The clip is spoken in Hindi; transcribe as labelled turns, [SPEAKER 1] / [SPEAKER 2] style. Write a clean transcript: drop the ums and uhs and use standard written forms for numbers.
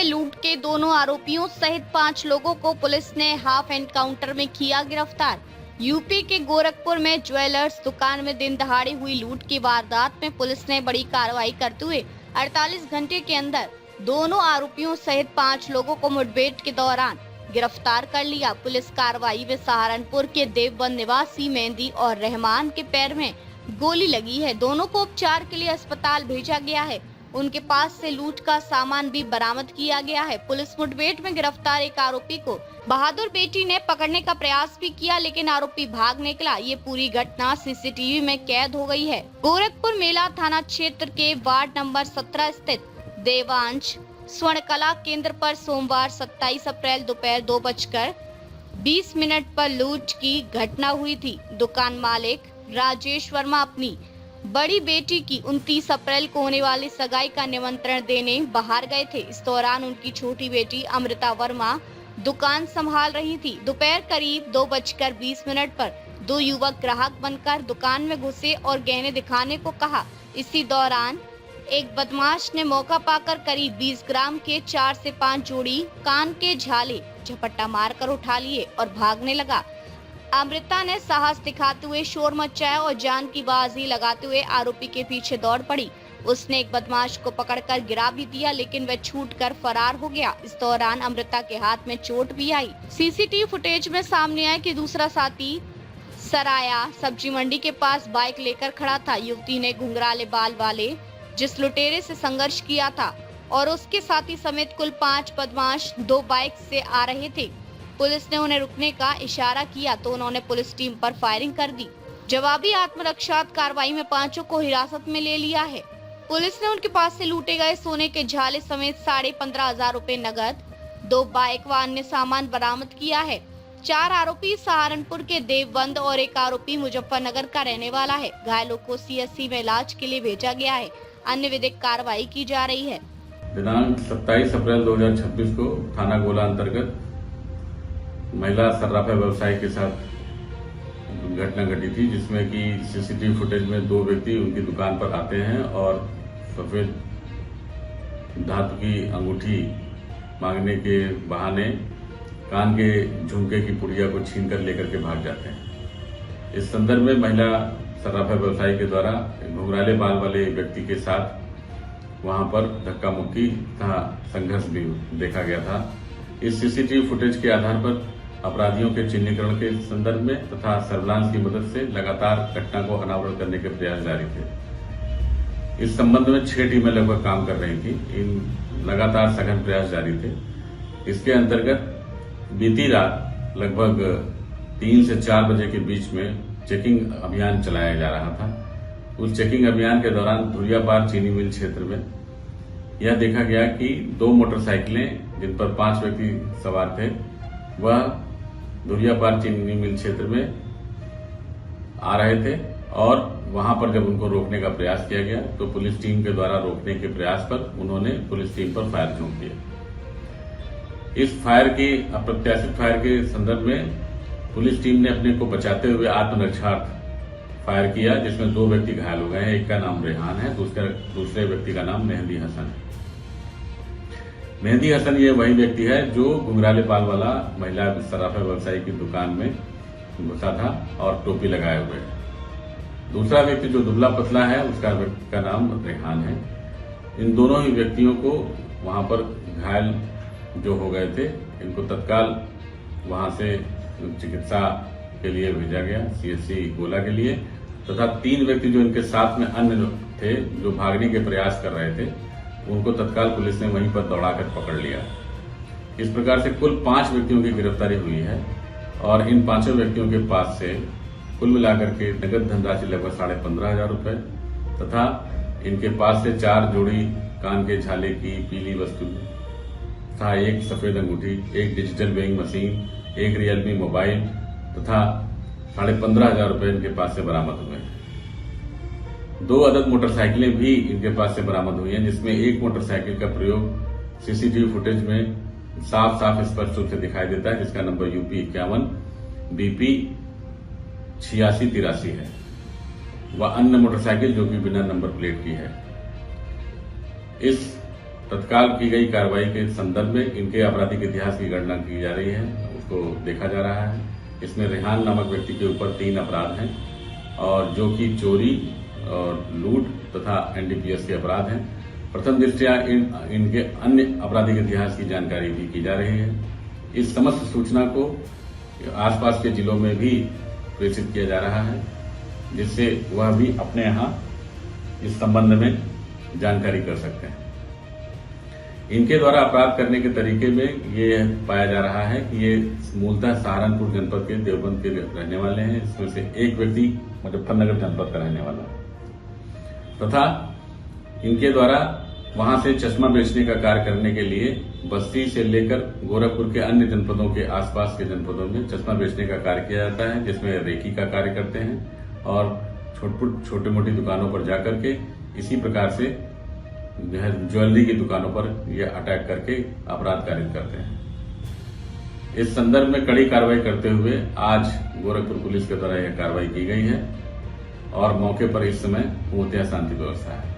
[SPEAKER 1] में लूट के दोनों आरोपियों सहित 5 लोगों को पुलिस ने हाफ एनकाउंटर में किया गिरफ्तार। यूपी के गोरखपुर में ज्वेलर्स दुकान में दिन दहाड़े हुई लूट की वारदात में पुलिस ने बड़ी कार्रवाई करते हुए 48 घंटे के अंदर दोनों आरोपियों सहित 5 लोगों को मुठभेड़ के दौरान गिरफ्तार कर लिया। पुलिस कार्रवाई में सहारनपुर के देवबंद निवासी मेहंदी और रहमान के पैर में गोली लगी है। दोनों को उपचार के लिए अस्पताल भेजा गया है। उनके पास से लूट का सामान भी बरामद किया गया है। पुलिस मुठभेड़ में गिरफ्तार एक आरोपी को बहादुर बेटी ने पकड़ने का प्रयास भी किया, लेकिन आरोपी भाग निकला। ये पूरी घटना सीसीटीवी में कैद हो गई है। गोरखपुर मेला थाना क्षेत्र के वार्ड नंबर 17 स्थित देवांश स्वर्णकला केंद्र पर सोमवार 27 अप्रैल दोपहर 2:20 पर लूट की घटना हुई थी। दुकान मालिक राजेश वर्मा अपनी बड़ी बेटी की 29 अप्रैल को होने वाली सगाई का निमंत्रण देने बाहर गए थे। इस दौरान उनकी छोटी बेटी अमृता वर्मा दुकान संभाल रही थी। दोपहर करीब 2:20 पर दो युवक ग्राहक बनकर दुकान में घुसे और गहने दिखाने को कहा। इसी दौरान एक बदमाश ने मौका पाकर करीब 20 ग्राम के 4 से 5 जोड़ी कान के झाले झपट्टा मारकर उठा लिए और भागने लगा। अमृता ने साहस दिखाते हुए शोर मचाया और जान की बाजी लगाते हुए आरोपी के पीछे दौड़ पड़ी। उसने एक बदमाश को पकड़कर गिरा भी दिया, लेकिन वह छूटकर फरार हो गया। इस दौरान अमृता के हाथ में चोट भी आई। सीसीटीवी फुटेज में सामने आया कि दूसरा साथी सराया सब्जी मंडी के पास बाइक लेकर खड़ा था। युवती ने घुंघराले बाल वाले जिस लुटेरे से संघर्ष किया था और उसके साथी समेत कुल 5 बदमाश 2 बाइक से आ रहे थे। पुलिस ने उन्हें रुकने का इशारा किया तो उन्होंने पुलिस टीम पर फायरिंग कर दी। जवाबी आत्मरक्षा कार्रवाई में 5 को हिरासत में ले लिया है। पुलिस ने उनके पास से लूटे गए सोने के झाले समेत 15,500 रुपए नगद, 2 बाइक व अन्य सामान बरामद किया है। 4 आरोपी सहारनपुर के देवबंद और एक आरोपी मुजफ्फरनगर का रहने वाला है। घायलों को सीएससी में इलाज के लिए भेजा गया है। अन्य विधिक कार्रवाई की जा रही है।
[SPEAKER 2] दिनांक 27 अप्रैल 2026 को थाना गोला अंतर्गत महिला सर्राफा व्यवसायी के साथ घटना घटी थी, जिसमें कि सीसीटीवी फुटेज में 2 व्यक्ति उनकी दुकान पर आते हैं और सफेद धातु की अंगूठी मांगने के बहाने कान के झुमके की पुड़िया को छीनकर लेकर के भाग जाते हैं। इस संदर्भ में महिला सर्राफा व्यवसायी के द्वारा घुंघराले बाल वाले व्यक्ति के साथ वहां पर धक्का मुक्की तथा संघर्ष भी देखा गया था। इस सीसीटीवी फुटेज के आधार पर अपराधियों के चिन्हीकरण के संदर्भ में तथा सर्विलांस की मदद से लगातार घटना को अनावरण करने के प्रयास जारी थे। इस संबंध में 6 टीमें लगभग काम कर रही थी। इन लगातार सघन प्रयास जारी थे। इसके अंतर्गत बीती रात लगभग 3 से 4 बजे के बीच में चेकिंग अभियान चलाया जा रहा था। उस चेकिंग अभियान के दौरान धुरियापार चीनी मिल क्षेत्र में यह देखा गया कि 2 मोटरसाइकिलें जिन पर 5 व्यक्ति सवार थे वह धुरियापार चीनी मिल क्षेत्र में आ रहे थे और वहां पर जब उनको रोकने का प्रयास किया गया तो पुलिस टीम के द्वारा रोकने के प्रयास पर उन्होंने पुलिस टीम पर फायर झोंक दिया। इस फायर के अप्रत्याशित फायर के संदर्भ में पुलिस टीम ने अपने को बचाते हुए आत्मरक्षार्थ फायर किया, जिसमें 2 व्यक्ति घायल हो गए हैं। एक का नाम रेहान है, दूसरे व्यक्ति का नाम मेहंदी हसन है। मेहंदी हसन ये वही व्यक्ति है जो घुंघराले बाल वाला महिला सर्राफा व्यवसायी की दुकान में घुसा था और टोपी लगाए हुए है। दूसरा व्यक्ति जो दुबला पतला है उसका नाम रेहान है। इन दोनों ही व्यक्तियों को वहां पर घायल जो हो गए थे, इनको तत्काल वहां से चिकित्सा के लिए भेजा गया सीएससी गोला के लिए, तथा 3 व्यक्ति जो इनके साथ में अन्य थे जो भागने के प्रयास कर रहे थे, उनको तत्काल पुलिस ने वहीं पर दौड़ाकर पकड़ लिया। इस प्रकार से कुल 5 व्यक्तियों की गिरफ्तारी हुई है और इन 5 व्यक्तियों के पास से कुल मिलाकर के नगद धनराशि लगभग 15,500 रुपए तथा इनके पास से 4 जोड़ी कान के झाले की पीली वस्तु तथा 1 सफेद अंगूठी, 1 digital weighing machine, 1 Realme mobile तथा 15,500 रुपए इनके पास से बरामद हुए हैं। 2 अदद मोटरसाइकिलें भी इनके पास से बरामद हुई हैं, जिसमें एक मोटरसाइकिल का प्रयोग सीसीटीवी फुटेज में साफ स्पष्ट रूप से दिखाई देता है, जिसका नंबर यूपी 51 BP 8683 है। वह अन्य मोटरसाइकिल जो कि बिना नंबर प्लेट की है। इस तत्काल की गई कार्रवाई के संदर्भ में इनके आपराधिक इतिहास की गणना की जा रही है, उसको देखा जा रहा है। इसमें रेहान नामक व्यक्ति के ऊपर 3 अपराध हैं और जो कि चोरी और लूट तथा एनडीपीएस के अपराध हैं। प्रथम दृष्टया इनके अन्य आपराधिक इतिहास की जानकारी भी की जा रही है। इस समस्त सूचना को आसपास के जिलों में भी प्रेषित किया जा रहा है, जिससे वह भी अपने यहां इस संबंध में जानकारी कर सकते हैं। इनके द्वारा अपराध करने के तरीके में ये पाया जा रहा है कि ये मूलतः सहारनपुर जनपद के देवबंद के रहने वाले हैं। इसमें से एक व्यक्ति मुजफ्फरनगर जनपद का रहने वाला है तथा इनके द्वारा वहां से चश्मा बेचने का कार्य करने के लिए बस्ती से लेकर गोरखपुर के अन्य जनपदों के आसपास के जनपदों में चश्मा बेचने का कार्य किया जाता है, जिसमें रेकी का कार्य करते हैं और छोटी मोटी दुकानों पर जाकर के इसी प्रकार से जो है ज्वेलरी की दुकानों पर यह अटैक करके अपराध कारित करते हैं। इस संदर्भ में कड़ी कार्रवाई करते हुए आज गोरखपुर पुलिस के द्वारा यह कार्रवाई की गई है और मौके पर इस समय पूर्णतः शांति व्यवस्था है।